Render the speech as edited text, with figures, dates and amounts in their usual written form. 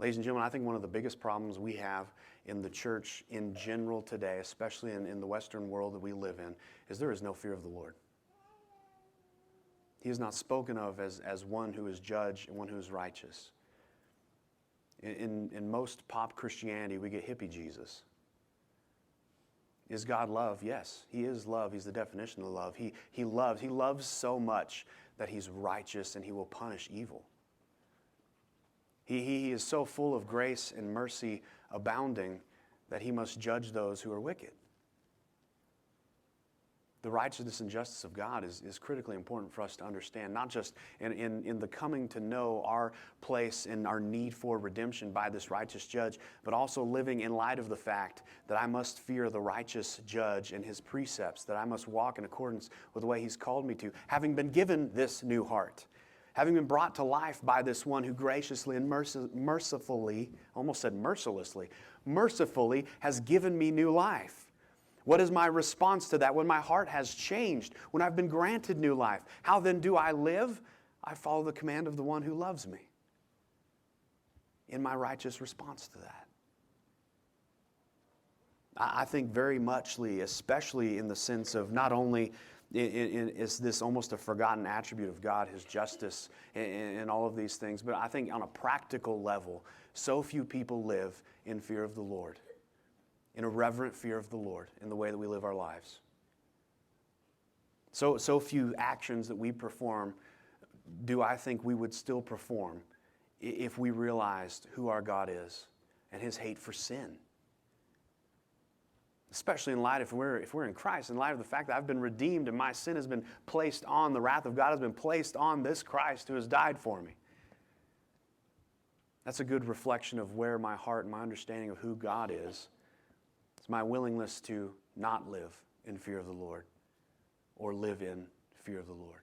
Ladies and gentlemen, I think one of the biggest problems we have in the church in general today, especially in the Western world that we live in, is there is no fear of the Lord. He is not spoken of as one who is judge and one who is righteous. In most pop Christianity, we get hippie Jesus. Is God love? Yes, He is love. He's the definition of love. He loves. He loves so much that He's righteous and He will punish evil. He is so full of grace and mercy abounding that He must judge those who are wicked. The righteousness and justice of God is critically important for us to understand, not just in the coming to know our place and our need for redemption by this righteous judge, but also living in light of the fact that I must fear the righteous judge and his precepts, that I must walk in accordance with the way He's called me to, having been given this new heart, having been brought to life by this one who graciously and mercifully, almost said mercilessly, mercifully has given me new life. What is my response to that when my heart has changed, when I've been granted new life? How then do I live? I follow the command of the one who loves me in my righteous response to that. I think very muchly, especially in the sense of not only is this almost a forgotten attribute of God, His justice and all of these things, but I think on a practical level, so few people live in fear of the Lord, in a reverent fear of the Lord in the way that we live our lives. So few actions that we perform do I think we would still perform if we realized who our God is and His hate for sin. Especially in light, if we're in Christ, in light of the fact that I've been redeemed and my sin has been placed on, the wrath of God has been placed on this Christ who has died for me. That's a good reflection of where my heart and my understanding of who God is. It's my willingness to not live in fear of the Lord or live in fear of the Lord.